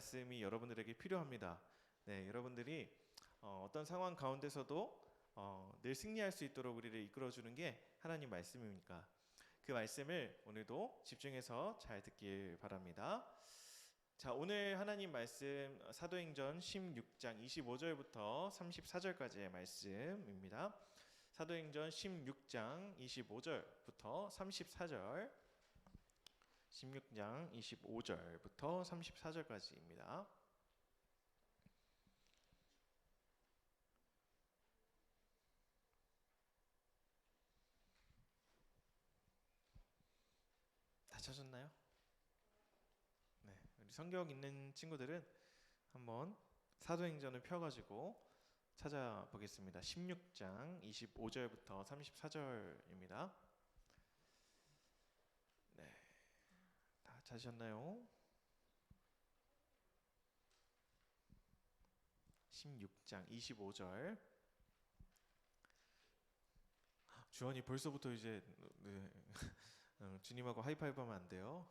말씀이 여러분들에게 필요합니다. 네, 여러분들이 어떤 상황 가운데서도 늘 승리할 수 있도록 우리를 이끌어주는 게 하나님 말씀이니까 그 말씀을 오늘도 집중해서 잘 듣길 바랍니다. 자, 오늘 하나님 말씀 사도행전 16장 25절부터 34절까지의 말씀입니다. 사도행전 16장 25절부터 34절 16장 25절부터 34절까지입니다. 다 찾았나요? 네, 우리 성경 있는 친구들은 한번 사도행전을 펴가지고 찾아보겠습니다. 16장 25절부터 34절입니다. 네, 다 찾으셨나요? 16장 25절. 주원이 벌써부터 이제 네. 주님하고 하이파이브하면 안 돼요.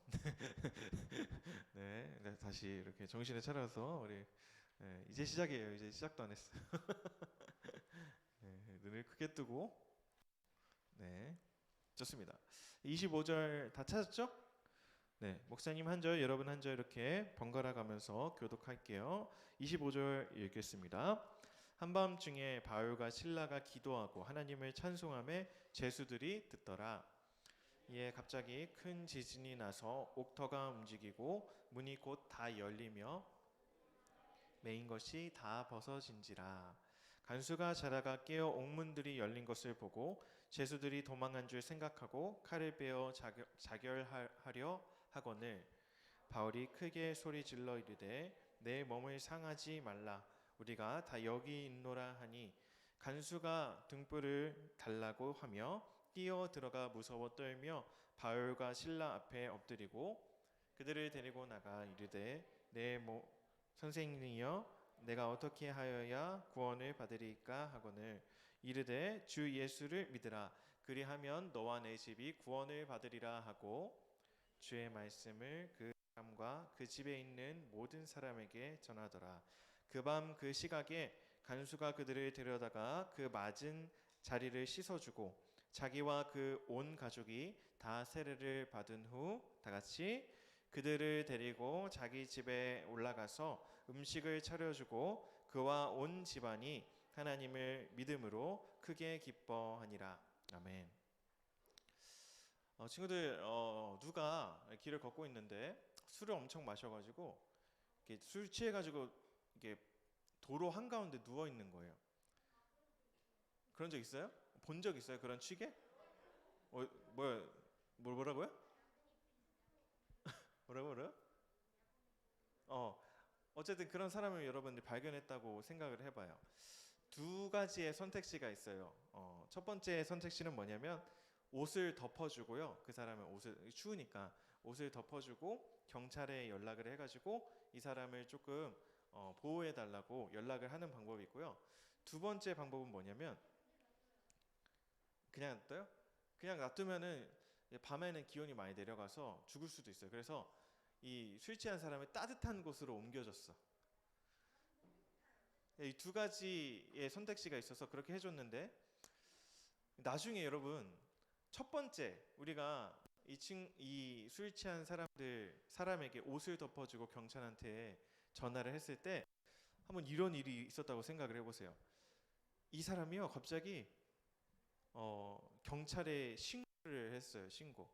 네, 다시 이렇게 정신을 차려서 우리 이제 시작이에요. 이제 시작도 안 했어요. 네, 눈을 크게 뜨고 네, 좋습니다. 25절 다 찾았죠? 네, 목사님 한 절, 여러분 한 절 이렇게 번갈아 가면서 교독할게요. 25절 읽겠습니다. 한밤중에 바울과 실라가 기도하고 하나님을 찬송하며 제수들이 듣더라. 이에 갑자기 큰 지진이 나서 옥터가 움직이고 문이 곧 다 열리며 메인 것이 다 벗어진지라. 간수가 자다가 깨어 옥문들이 열린 것을 보고 제수들이 도망한 줄 생각하고 칼을 빼어 자결하려 하거늘 바울이 크게 소리질러 이르되 내 몸을 상하지 말라 우리가 다 여기 있노라 하니 간수가 등불을 달라고 하며 뛰어 들어가 무서워 떨며 바울과 실라 앞에 엎드리고 그들을 데리고 나가 이르되 선생님이여 내가 어떻게 하여야 구원을 받으리까 하거늘 이르되 주 예수를 믿으라 그리하면 너와 내 집이 구원을 받으리라 하고 주의 말씀을 그 사람과 그 집에 있는 모든 사람에게 전하더라. 그 밤 그 시각에 간수가 그들을 데려다가 그 맞은 자리를 씻어주고 자기와 그 온 가족이 다 세례를 받은 후 다 같이 그들을 데리고 자기 집에 올라가서 음식을 차려주고 그와 온 집안이 하나님을 믿음으로 크게 기뻐하니라. 아멘. 친구들 누가 길을 걷고 있는데 술을 엄청 마셔가지고 이렇게 술 취해가지고 이게 도로 한가운데 누워 있는 거예요. 그런 적 있어요? 본 적 있어요? 그런 취객? 뭐라고요? 뭐라고요? 어쨌든 그런 사람을 여러분들이 발견했다고 생각을 해봐요. 두 가지의 선택지가 있어요. 첫 번째 선택지는 뭐냐면 옷을 덮어주고요. 그 사람은 옷을 추우니까 옷을 덮어주고 경찰에 연락을 해가지고 이 사람을 조금 보호해달라고 연락을 하는 방법이 있고요. 두 번째 방법은 뭐냐면 그냥 놔둬요? 그냥 놔두면은 밤에는 기온이 많이 내려가서 죽을 수도 있어요. 그래서 이 술 취한 사람을 따뜻한 곳으로 옮겨줬어. 이 두 가지의 선택지가 있어서 그렇게 해줬는데 나중에 여러분 첫 번째 우리가 이 술 취한 사람에게 옷을 덮어주고 경찰한테 전화를 했을 때 한번 이런 일이 있었다고 생각을 해보세요. 이 사람이요 갑자기 경찰에 신고를 했어요. 신고.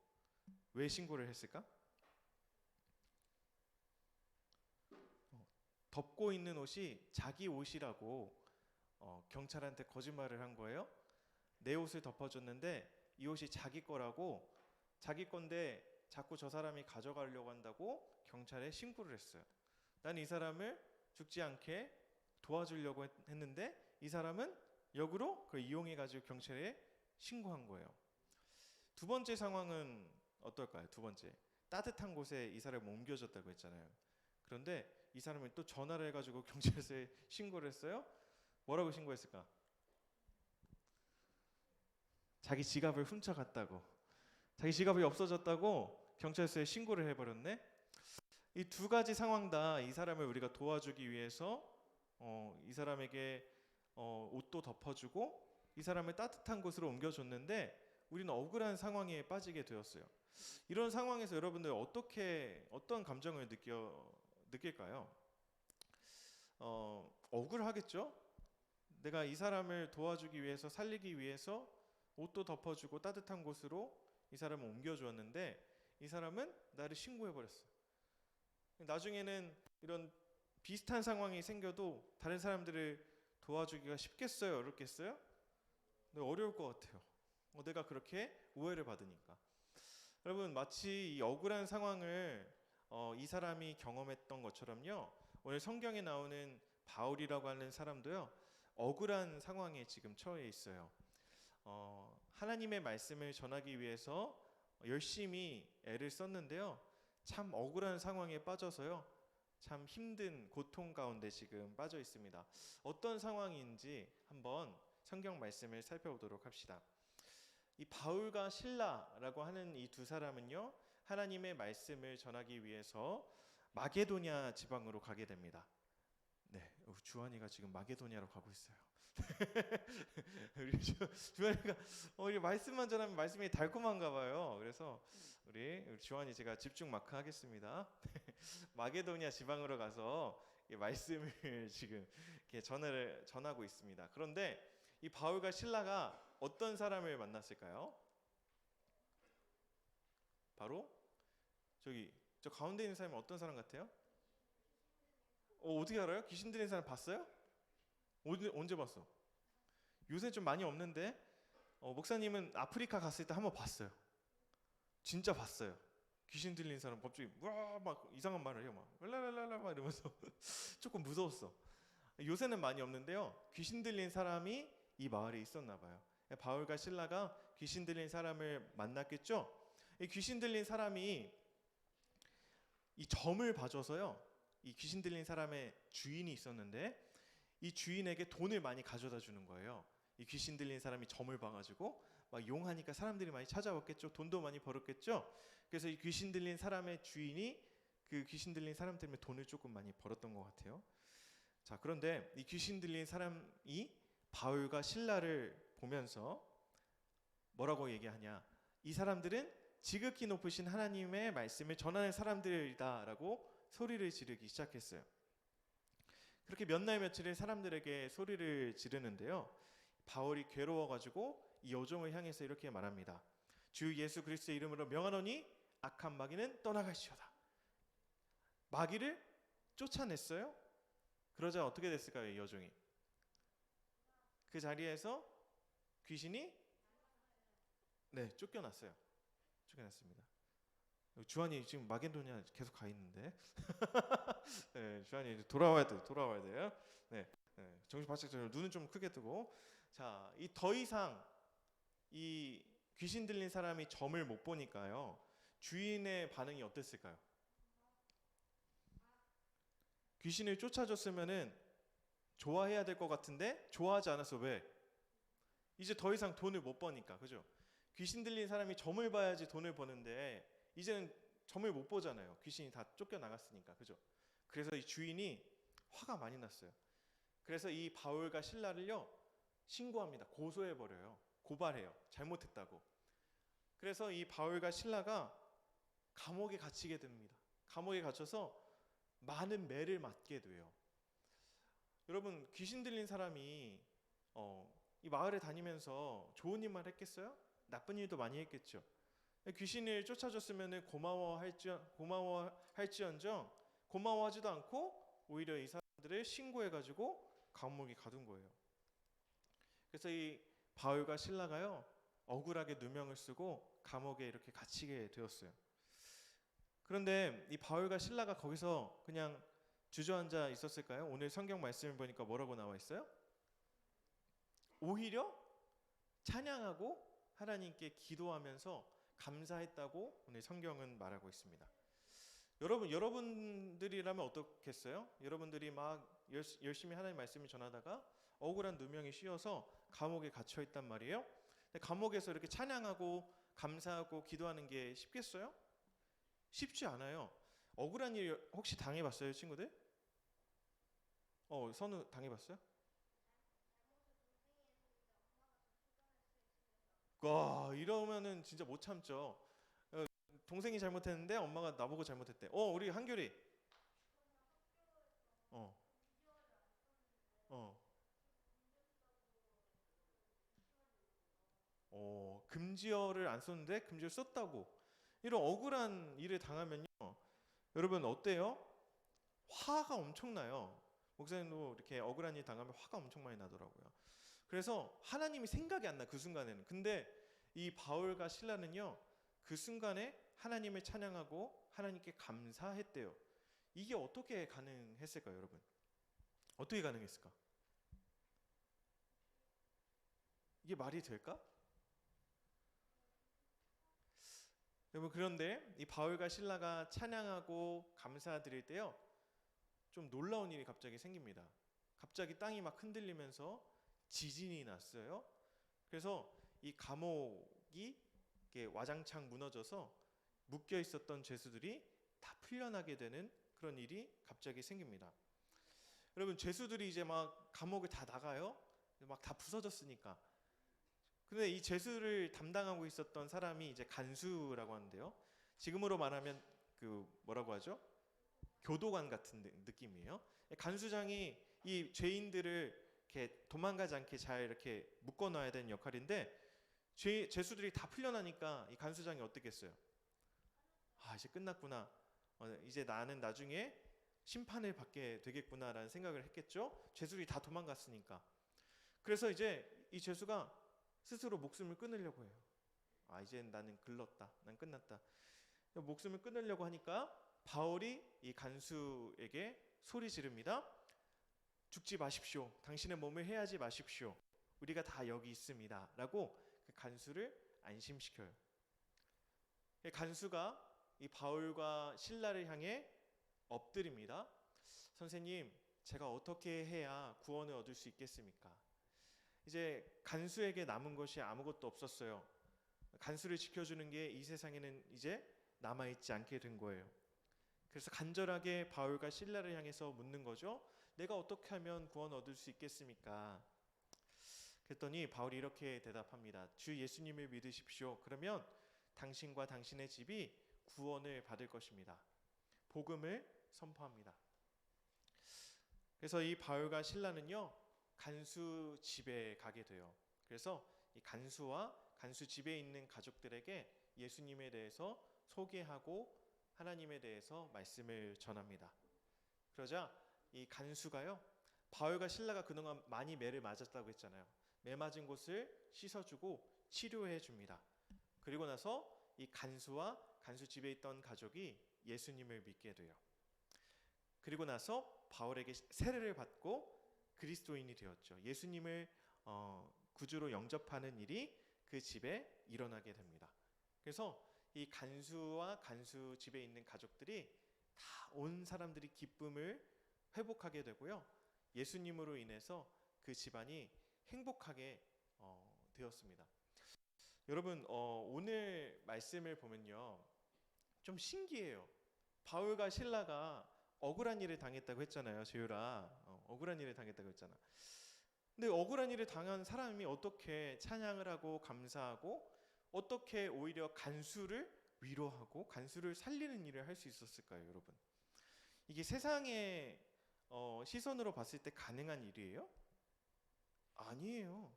왜 신고를 했을까? 덮고 있는 옷이 자기 옷이라고 경찰한테 거짓말을 한 거예요. 내 옷을 덮어줬는데 이 옷이 자기 거라고 자기 건데 자꾸 저 사람이 가져가려고 한다고 경찰에 신고를 했어요. 난 이 사람을 죽지 않게 도와주려고 했는데 이 사람은 역으로 그걸 이용해가지고 경찰에 신고한 거예요. 두 번째 상황은 어떨까요? 두 번째 따뜻한 곳에 이 사람을 옮겨줬다고 했잖아요. 그런데 이 사람이 또 전화를 해가지고 경찰서에 신고를 했어요. 뭐라고 신고했을까? 자기 지갑을 훔쳐갔다고, 자기 지갑이 없어졌다고 경찰서에 신고를 해버렸네. 이 두 가지 상황 다 이 사람을 우리가 도와주기 위해서 이 사람에게 옷도 덮어주고 이 사람을 따뜻한 곳으로 옮겨줬는데 우리는 억울한 상황에 빠지게 되었어요. 이런 상황에서 여러분들 어떤 감정을 느낄까요? 억울하겠죠? 내가 이 사람을 도와주기 위해서, 살리기 위해서 옷도 덮어주고 따뜻한 곳으로 이 사람을 옮겨주었는데 이 사람은 나를 신고해버렸어. 나중에는 이런 비슷한 상황이 생겨도 다른 사람들을 도와주기가 쉽겠어요? 어렵겠어요? 네, 어려울 것 같아요. 내가 그렇게 오해를 받으니까. 여러분, 마치 이 억울한 상황을 이 사람이 경험했던 것처럼요, 오늘 성경에 나오는 바울이라고 하는 사람도요, 억울한 상황에 지금 처해 있어요. 하나님의 말씀을 전하기 위해서 열심히 애를 썼는데요, 참 억울한 상황에 빠져서요, 참 힘든 고통 가운데 지금 빠져 있습니다. 어떤 상황인지 한번 성경 말씀을 살펴보도록 합시다. 이 바울과 실라라고 하는 이 두 사람은요, 하나님의 말씀을 전하기 위해서 마게도냐 지방으로 가게 됩니다. 네, 주한이가 지금 마게도냐로 가고 있어요. 우리 주한이가 우리 말씀만 전하면 말씀이 달콤한가 봐요. 그래서 우리 주한이 제가 집중 마크 하겠습니다. 마게도냐 지방으로 가서 이 말씀을 지금 이렇게 전하고 있습니다. 그런데 이 바울과 실라가 어떤 사람을 만났을까요? 바로 저 가운데 있는 사람이 어떤 사람 같아요? 어떻게 알아요? 귀신 들린 사람 봤어요? 언제 봤어? 요새 좀 많이 없는데 목사님은 아프리카 갔을 때 한번 봤어요. 진짜 봤어요. 귀신 들린 사람 갑자기 막 이상한 말을 해요. 막 랄랄랄라 막 이러면서 조금 무서웠어. 요새는 많이 없는데요, 귀신 들린 사람이 이 마을에 있었나 봐요. 바울과 실라가 귀신 들린 사람을 만났겠죠. 이 귀신 들린 사람이 이 점을 봐줘서요, 이 귀신 들린 사람의 주인이 있었는데 이 주인에게 돈을 많이 가져다 주는 거예요. 이 귀신 들린 사람이 점을 봐가지고 막 용하니까 사람들이 많이 찾아왔겠죠. 돈도 많이 벌었겠죠. 그래서 이 귀신 들린 사람의 주인이 그 귀신 들린 사람 때문에 돈을 조금 많이 벌었던 것 같아요. 자, 그런데 이 귀신 들린 사람이 바울과 실라를 보면서 뭐라고 얘기하냐? 이 사람들은 지극히 높으신 하나님의 말씀을 전하는 사람들이다라고 소리를 지르기 시작했어요. 그렇게 몇 날 며칠을 사람들에게 소리를 지르는데요, 바울이 괴로워가지고 이 여종을 향해서 이렇게 말합니다. 주 예수 그리스도의 이름으로 명하노니 악한 마귀는 떠나갈지어다. 마귀를 쫓아냈어요. 그러자 어떻게 됐을까요? 이 여종이 그 자리에서 귀신이 쫓겨났어요. 쫓겨났습니다. 주한이 지금 마게도냐 계속 가 있는데 네, 주한이 돌아와야 돼요. 네, 정신 바짝 차리고 눈은 좀 크게 뜨고. 자, 이 더 이상 이 귀신 들린 사람이 점을 못 보니까요, 주인의 반응이 어땠을까요? 귀신을 쫓아줬으면은 좋아해야 될 것 같은데 좋아하지 않았어. 왜? 이제 더 이상 돈을 못 버니까, 그죠? 귀신 들린 사람이 점을 봐야지 돈을 버는데 이제는 점을 못 보잖아요. 귀신이 다 쫓겨나갔으니까, 그죠? 그래서 이 주인이 화가 많이 났어요. 그래서 이 바울과 실라를요, 신고합니다. 고소해버려요. 고발해요. 잘못했다고. 그래서 이 바울과 실라가 감옥에 갇히게 됩니다. 감옥에 갇혀서 많은 매를 맞게 돼요. 여러분, 귀신 들린 사람이 이 마을에 다니면서 좋은 일만 했겠어요? 나쁜 일도 많이 했겠죠. 귀신을 쫓아줬으면 고마워할지언정 고마워하지도 않고 오히려 이 사람들을 신고해가지고 감옥에 가둔 거예요. 그래서 이 바울과 실라가요, 억울하게 누명을 쓰고 감옥에 이렇게 갇히게 되었어요. 그런데 이 바울과 실라가 거기서 그냥 주저앉아 있었을까요? 오늘 성경 말씀을 보니까 뭐라고 나와 있어요? 오히려 찬양하고 하나님께 기도하면서 감사했다고 오늘 성경은 말하고 있습니다. 여러분들이라면 어떻겠어요? 여러분들이 막 열심히 하나님 말씀을 전하다가 억울한 누명이 씌어서 감옥에 갇혀 있단 말이에요. 근데 감옥에서 이렇게 찬양하고 감사하고 기도하는 게 쉽겠어요? 쉽지 않아요. 억울한 일 혹시 당해봤어요, 친구들? 선우 당해봤어요? 와, 이러면은 진짜 못 참죠. 어, 동생이 잘못했는데 엄마가 나보고 잘못했대. 우리 한결이. 어, 어, 금지어를 안 썼는데 금지어 썼다고. 이런 억울한 일을 당하면요, 여러분 어때요? 화가 엄청나요. 목사님도 이렇게 억울한 일 당하면 화가 엄청 많이 나더라고요. 그래서 하나님이 생각이 안 나, 그 순간에는. 근데 이 바울과 실라는요, 그 순간에 하나님을 찬양하고 하나님께 감사했대요. 이게 어떻게 가능했을까요, 여러분? 어떻게 가능했을까? 이게 말이 될까? 여러분, 그런데 이 바울과 실라가 찬양하고 감사드릴 때요, 좀 놀라운 일이 갑자기 생깁니다. 갑자기 땅이 막 흔들리면서 지진이 났어요. 그래서 이 감옥이 이렇게 와장창 무너져서 묶여 있었던 죄수들이 다 풀려나게 되는 그런 일이 갑자기 생깁니다. 여러분, 죄수들이 이제 막 감옥을 다 나가요. 막 다 부서졌으니까. 근데 이 죄수를 담당하고 있었던 사람이 이제 간수라고 하는데요. 지금으로 말하면 그 뭐라고 하죠? 교도관 같은 느낌이에요. 간수장이 이 죄인들을 이렇게 도망가지 않게 잘 이렇게 묶어놔야 되는 역할인데, 죄수들이 다 풀려나니까 이 간수장이 어떻게 했어요? 이제 끝났구나. 이제 나는 나중에 심판을 받게 되겠구나라는 생각을 했겠죠. 죄수들이 다 도망갔으니까. 그래서 이제 이 죄수가 스스로 목숨을 끊으려고 해요. 이제 나는 글렀다. 난 끝났다. 목숨을 끊으려고 하니까 바울이 이 간수에게 소리 지릅니다. 죽지 마십시오. 당신의 몸을 해하지 마십시오. 우리가 다 여기 있습니다. 라고 그 간수를 안심시켜요. 간수가 이 바울과 실라를 향해 엎드립니다. 선생님, 제가 어떻게 해야 구원을 얻을 수 있겠습니까? 이제 간수에게 남은 것이 아무것도 없었어요. 간수를 지켜주는 게 이 세상에는 이제 남아있지 않게 된 거예요. 그래서 간절하게 바울과 실라를 향해서 묻는 거죠. 내가 어떻게 하면 구원 얻을 수 있겠습니까? 그랬더니 바울이 이렇게 대답합니다. 주 예수님을 믿으십시오. 그러면 당신과 당신의 집이 구원을 받을 것입니다. 복음을 선포합니다. 그래서 이 바울과 실라는요, 간수 집에 가게 돼요. 그래서 이 간수와 간수 집에 있는 가족들에게 예수님에 대해서 소개하고 하나님에 대해서 말씀을 전합니다. 그러자 이 간수가요, 바울과 실라가 그동안 많이 매를 맞았다고 했잖아요. 매 맞은 곳을 씻어주고 치료해 줍니다. 그리고 나서 이 간수와 간수 집에 있던 가족이 예수님을 믿게 돼요. 그리고 나서 바울에게 세례를 받고 그리스도인이 되었죠. 예수님을 구주로 영접하는 일이 그 집에 일어나게 됩니다. 그래서 이 간수와 간수 집에 있는 가족들이 다 온 사람들이 기쁨을 회복하게 되고요. 예수님으로 인해서 그 집안이 행복하게 되었습니다. 여러분, 오늘 말씀을 보면요, 좀 신기해요. 바울과 실라가 억울한 일을 당했다고 했잖아요. 재율아, 억울한 일을 당했다고 했잖아. 근데 억울한 일을 당한 사람이 어떻게 찬양을 하고 감사하고 어떻게 오히려 간수를 위로하고 간수를 살리는 일을 할 수 있었을까요, 여러분? 이게 세상의 시선으로 봤을 때 가능한 일이에요? 아니에요.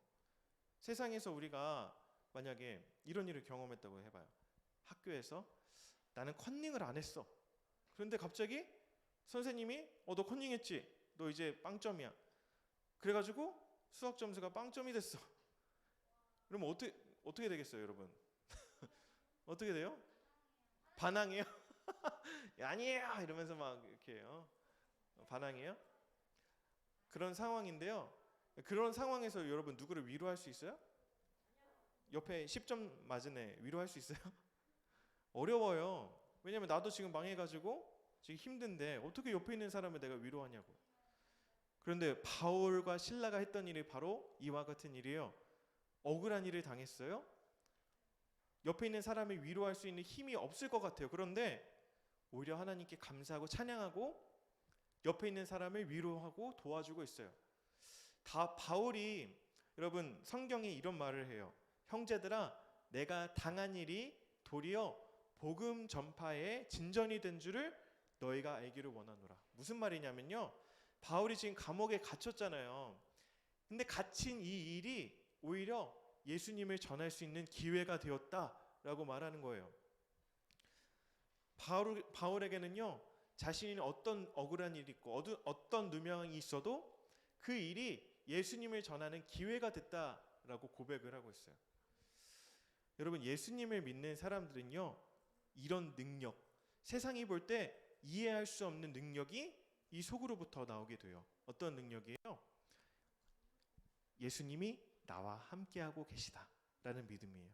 세상에서 우리가 만약에 이런 일을 경험했다고 해봐요. 학교에서 나는 컨닝을 안 했어. 그런데 갑자기 선생님이 너 컨닝했지? 너 이제 빵점이야. 그래가지고 수학 점수가 빵점이 됐어. 그러면 어떻게 되겠어요, 여러분? 어떻게 돼요? 반항해요? 아니에요! 이러면서 막 이렇게 반항해요? 그런 상황인데요. 그런 상황에서 여러분 누구를 위로할 수 있어요? 옆에 10점 맞은 애 위로할 수 있어요? 어려워요. 왜냐면 나도 지금 망해가지고 지금 힘든데 어떻게 옆에 있는 사람을 내가 위로하냐고. 그런데 바울과 실라가 했던 일이 바로 이와 같은 일이에요. 억울한 일을 당했어요. 옆에 있는 사람을 위로할 수 있는 힘이 없을 것 같아요. 그런데 오히려 하나님께 감사하고 찬양하고 옆에 있는 사람을 위로하고 도와주고 있어요. 다 바울이 여러분 성경에 이런 말을 해요. 형제들아 내가 당한 일이 도리어 복음 전파의 진전이 된 줄을 너희가 알기를 원하노라. 무슨 말이냐면요. 바울이 지금 감옥에 갇혔잖아요. 근데 갇힌 이 일이 오히려 예수님을 전할 수 있는 기회가 되었다라고 말하는 거예요. 바울에게는요. 자신이 어떤 억울한 일이 있고 어떤 누명이 있어도 그 일이 예수님을 전하는 기회가 됐다라고 고백을 하고 있어요. 여러분 예수님을 믿는 사람들은요. 이런 능력, 세상이 볼 때 이해할 수 없는 능력이 이 속으로부터 나오게 돼요. 어떤 능력이에요? 예수님이 나와 함께하고 계시다라는 믿음이에요.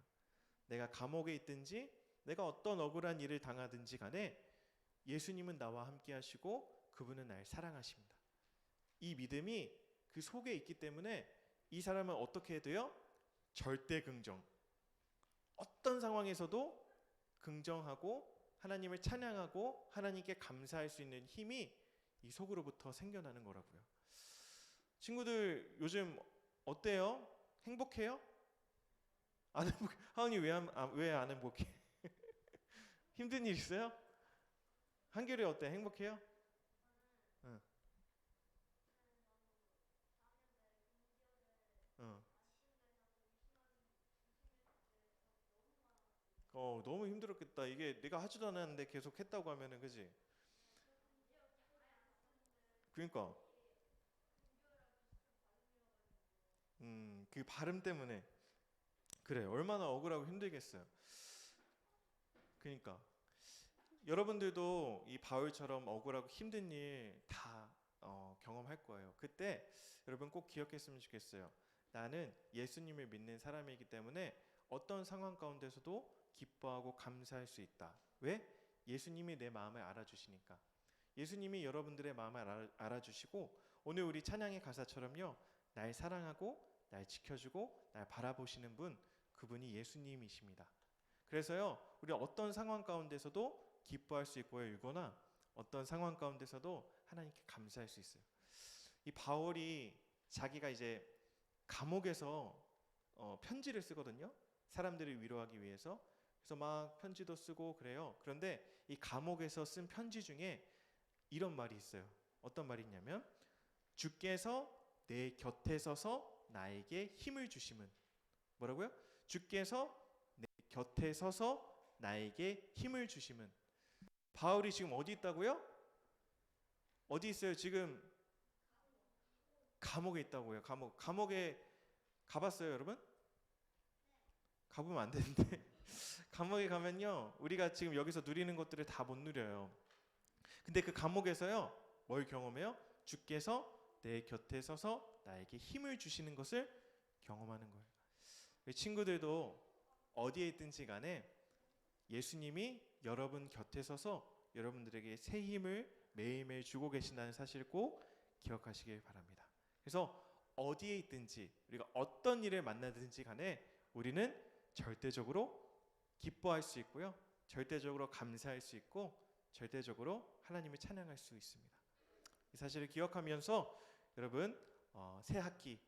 내가 감옥에 있든지 내가 어떤 억울한 일을 당하든지 간에 예수님은 나와 함께하시고 그분은 날 사랑하십니다. 이 믿음이 그 속에 있기 때문에 이 사람은 어떻게 돼요? 절대 긍정. 어떤 상황에서도 긍정하고 하나님을 찬양하고 하나님께 감사할 수 있는 힘이 이 속으로부터 생겨나는 거라고요. 친구들 요즘 어때요? 행복해요? 안 행복해? 하은이 왜 안 행복해? 힘든 일 있어요? 한결이 어때? 행복해요? 응. 응. 너무 힘들었겠다. 이게 내가 하지도 않았는데 계속 했다고 하면은 그지? 그러니까 그 발음 때문에 그래 얼마나 억울하고 힘들겠어요. 그러니까 여러분들도 이 바울처럼 억울하고 힘든 일 다 경험할 거예요. 그때 여러분 꼭 기억했으면 좋겠어요. 나는 예수님을 믿는 사람이기 때문에 어떤 상황 가운데서도 기뻐하고 감사할 수 있다. 왜? 예수님이 내 마음을 알아주시니까. 예수님이 여러분들의 마음을 알아주시고 오늘 우리 찬양의 가사처럼요. 날 사랑하고 날 지켜주고 날 바라보시는 분, 그분이 예수님이십니다. 그래서요. 우리 어떤 상황 가운데서도 기뻐할 수 있고요. 일거나 어떤 상황 가운데서도 하나님께 감사할 수 있어요. 이 바울이 자기가 이제 감옥에서 편지를 쓰거든요. 사람들을 위로하기 위해서. 그래서 막 편지도 쓰고 그래요. 그런데 이 감옥에서 쓴 편지 중에 이런 말이 있어요. 어떤 말이 있냐면 주께서 내 곁에 서서 나에게 힘을 주심은 뭐라고요? 주께서 내 곁에 서서 나에게 힘을 주심은 바울이 지금 어디 있다고요? 어디 있어요? 지금 감옥에 있다고요. 감옥에 가봤어요, 여러분? 가보면 안 되는데 감옥에 가면요 우리가 지금 여기서 누리는 것들을 다 못 누려요. 근데 그 감옥에서요 뭘 경험해요? 주께서 내 곁에 서서 나에게 힘을 주시는 것을 경험하는 거예요. 우리 친구들도 어디에 있든지 간에 예수님이 여러분 곁에 서서 여러분들에게 새 힘을 매일매일 주고 계신다는 사실을 꼭 기억하시길 바랍니다. 그래서 어디에 있든지 우리가 어떤 일을 만나든지 간에 우리는 절대적으로 기뻐할 수 있고요. 절대적으로 감사할 수 있고 절대적으로 하나님을 찬양할 수 있습니다. 이 사실을 기억하면서 여러분 새 학기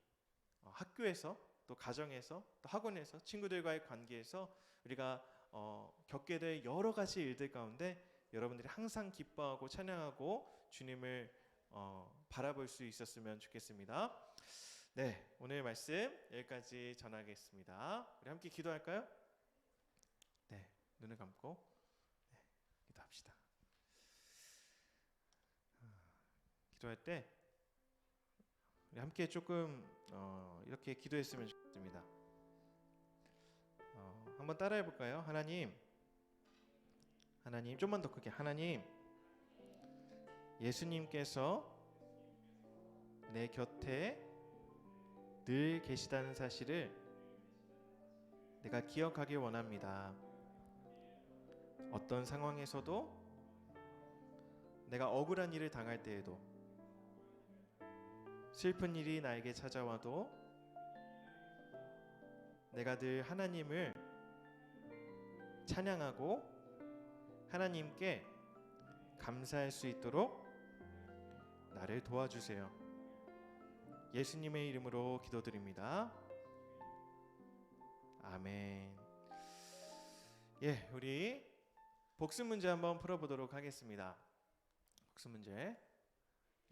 학교에서 또 가정에서 또 학원에서 친구들과의 관계에서 우리가 겪게 될 여러 가지 일들 가운데 여러분들이 항상 기뻐하고 찬양하고 주님을 바라볼 수 있었으면 좋겠습니다. 네, 오늘 말씀 여기까지 전하겠습니다. 우리 함께 기도할까요? 네, 눈을 감고 기도합시다. 기도할 때 우리 함께 조금 이렇게 기도했으면 좋겠습니다. 한번 따라해 볼까요? 하나님 좀만 더 크게. 하나님, 예수님께서 내 곁에 늘 계시다는 사실을 내가 기억하길 원합니다. 어떤 상황에서도 내가 억울한 일을 당할 때에도 슬픈 일이 나에게 찾아와도 내가 늘 하나님을 찬양하고 하나님께 감사할 수 있도록 나를 도와주세요. 예수님의 이름으로 기도드립니다. 아멘. 예, 우리 복습 문제 한번 풀어보도록 하겠습니다. 복습 문제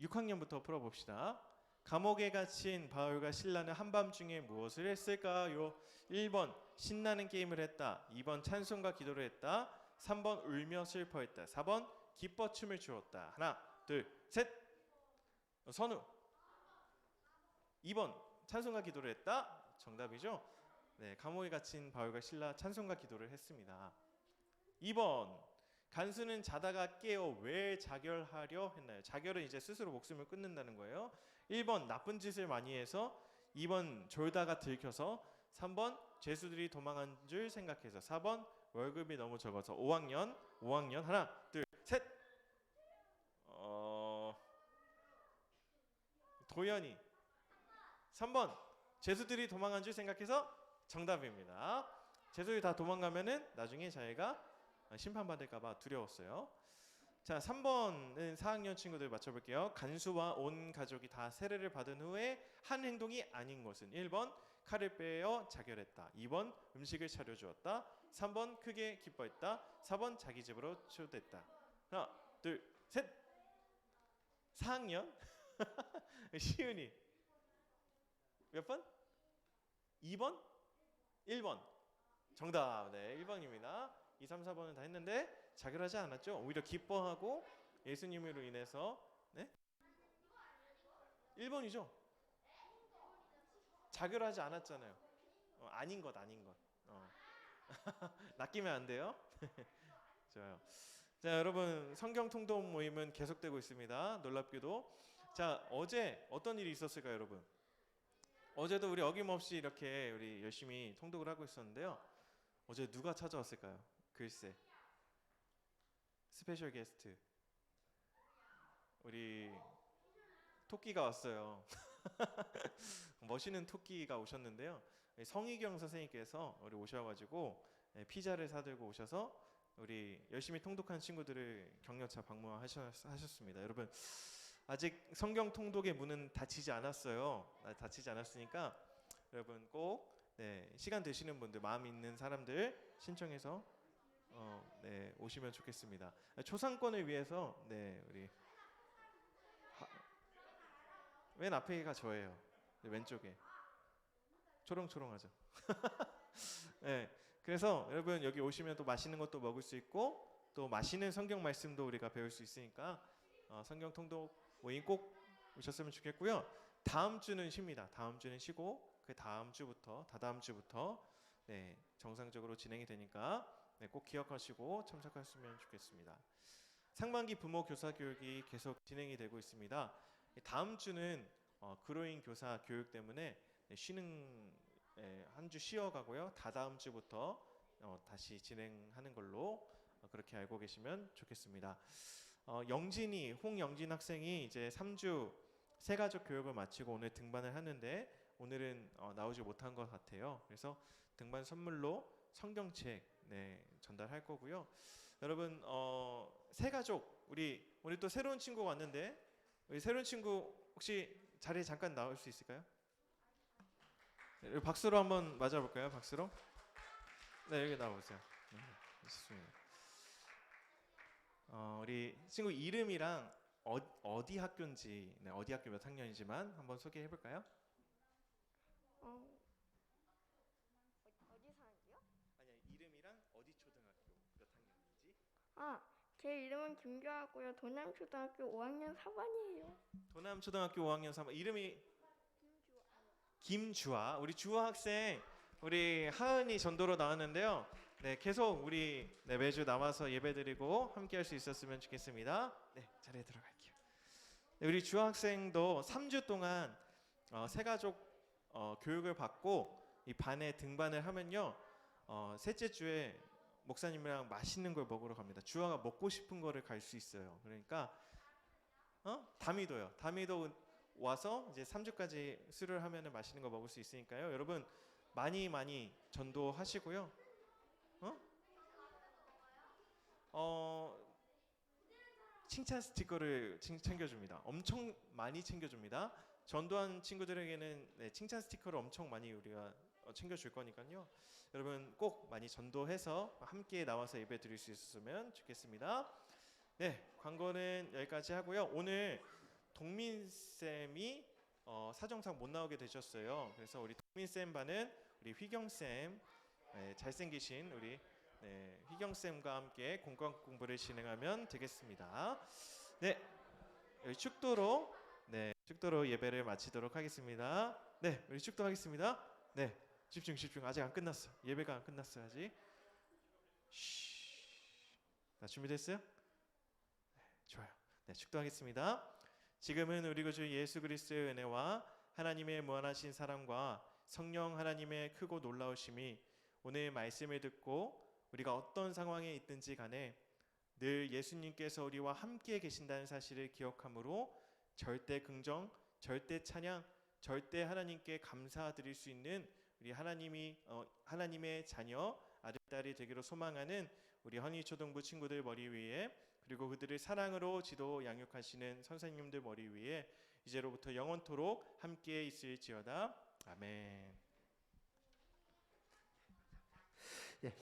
6학년부터 풀어봅시다. 감옥에 갇힌 바울과 실라는 한밤중에 무엇을 했을까요? 1번 신나는 게임을 했다. 2번 찬송과 기도를 했다. 3번 울며 슬퍼했다. 4번 기뻐 춤을 추었다. 하나, 둘, 셋. 선우. 2번 찬송과 기도를 했다. 정답이죠? 네, 감옥에 갇힌 바울과 실라 찬송과 기도를 했습니다. 2번 간수는 자다가 깨어 왜 자결하려 했나요? 자결은 이제 스스로 목숨을 끊는다는 거예요. 1번 나쁜 짓을 많이 해서, 2번 졸다가 들켜서, 3번 죄수들이 도망한 줄 생각해서, 4번 월급이 너무 적어서. 5학년 하나 둘 셋. 도연이 3번 죄수들이 도망한 줄 생각해서 정답입니다. 죄수들이 다 도망가면은 나중에 자기가 심판받을까봐 두려웠어요. 자, 3번은 4학년 친구들 맞춰볼게요. 간수와 온 가족이 다 세례를 받은 후에 한 행동이 아닌 것은 1번 칼을 빼어 자결했다. 2번 음식을 차려주었다. 3번 크게 기뻐했다. 4번 자기 집으로 초대했다. 하나 둘 셋. 4학년 시은이 몇 번? 2번? 1번 정답. 네, 1번입니다. 2, 3, 4번은 다 했는데 자결하지 않았죠. 오히려 기뻐하고 예수님으로 인해서. 네? 1번이죠. 자결하지 않았잖아요. 아닌 것. 낚이면 안 돼요. 좋아요. 자, 여러분 성경 통독 모임은 계속되고 있습니다. 놀랍게도. 자, 어제 어떤 일이 있었을까요, 여러분? 어제도 우리 어김없이 이렇게 우리 열심히 통독을 하고 있었는데요. 어제 누가 찾아왔을까요? 글쎄, 스페셜 게스트 우리 토끼가 왔어요. 멋있는 토끼가 오셨는데요. 성희경 선생님께서 우리 오셔가지고 피자를 사들고 오셔서 우리 열심히 통독한 친구들을 격려차 방문하셨습니다. 여러분 아직 성경 통독의 문은 닫히지 않았어요. 닫히지 않았으니까 여러분 꼭 시간 되시는 분들, 마음 있는 사람들 신청해서 오시면 좋겠습니다. 초상권을 위해서 우리 맨 앞에가 저예요. 왼쪽에 초롱초롱하죠. 네, 그래서 여러분 여기 오시면 또 맛있는 것도 먹을 수 있고 또 맛있는 성경 말씀도 우리가 배울 수 있으니까 성경 통독 모임 꼭 오셨으면 좋겠고요. 다음 주는 쉽니다. 다음 주는 쉬고 그 다음 주부터 다다음 주부터 정상적으로 진행이 되니까 꼭 기억하시고 참석하시면 좋겠습니다. 상반기 부모 교사 교육이 계속 진행이 되고 있습니다. 다음 주는 그로잉 교사 교육 때문에 쉬는 한 주 쉬어가고요. 다다음 주부터 다시 진행하는 걸로 그렇게 알고 계시면 좋겠습니다. 홍영진 학생이 이제 3주 새가족 교육을 마치고 오늘 등반을 하는데 오늘은 나오지 못한 것 같아요. 그래서 등반 선물로 성경책 전달할 거고요. 여러분 새가족 우리 오늘 또 새로운 친구가 왔는데 우리 새로운 친구 혹시 자리에 잠깐 나올 수 있을까요? 박수로 한번 맞아볼까요? 박수로. 네, 여기 나와보세요. 좋습니다. 우리 친구 이름이랑 어디 학교인지, 어디 학교 몇 학년이지만 한번 소개해 볼까요? 어디 사는지요? 아니야, 이름이랑 어디 초등학교 몇 학년인지. 제 이름은 김주하고요. 도남초등학교 5학년 4반이에요. 도남초등학교 5학년 3반. 이름이 김주아. 우리 주아 학생 우리 하은이 전도로 나왔는데요. 계속 우리 매주 나와서 예배드리고 함께할 수 있었으면 좋겠습니다. 자리에 들어갈게요. 우리 주아 학생도 3주 동안 새가족 교육을 받고 이 반에 등반을 하면요. 셋째 주에 목사님이랑 맛있는 걸 먹으러 갑니다. 주아가 먹고 싶은 거를 갈 수 있어요. 그러니까 다미도요. 다미도 와서 이제 3주까지 수료를 하면은 맛있는 거 먹을 수 있으니까요. 여러분 많이 전도하시고요. 칭찬 스티커를 챙겨줍니다. 엄청 많이 챙겨줍니다. 전도한 친구들에게는 네, 칭찬 스티커를 엄청 많이 우리가 챙겨줄 거니까요. 여러분 꼭 많이 전도해서 함께 나와서 예배 드릴 수 있었으면 좋겠습니다. 네, 광고는 여기까지 하고요. 오늘 동민쌤이 사정상 못 나오게 되셨어요. 그래서 우리 동민쌤 반은 우리 휘경쌤, 네, 잘생기신 우리 네, 휘경쌤과 함께 공과 공부를 진행하면 되겠습니다. 네, 여기 축도로 네, 축도로 예배를 마치도록 하겠습니다. 네, 우리 축도하겠습니다. 네, 집중. 아직 안 끝났어. 예배가 안 끝났어요 아직. 자, 준비됐어요? 네, 좋아요. 네, 축도하겠습니다. 지금은 우리 구주 예수 그리스도의 은혜와 하나님의 무한하신 사랑과 성령 하나님의 크고 놀라우심이 오늘 말씀을 듣고 우리가 어떤 상황에 있든지 간에 늘 예수님께서 우리와 함께 계신다는 사실을 기억함으로 절대 긍정, 절대 찬양, 절대 하나님께 감사드릴 수 있는 우리 하나님의 자녀, 아들, 딸이 되기로 소망하는 우리 헌희초등부 친구들 머리 위에 그리고 그들을 사랑으로 지도 양육하시는 선생님들 머리 위에 이제로부터 영원토록 함께 있을지어다. 아멘.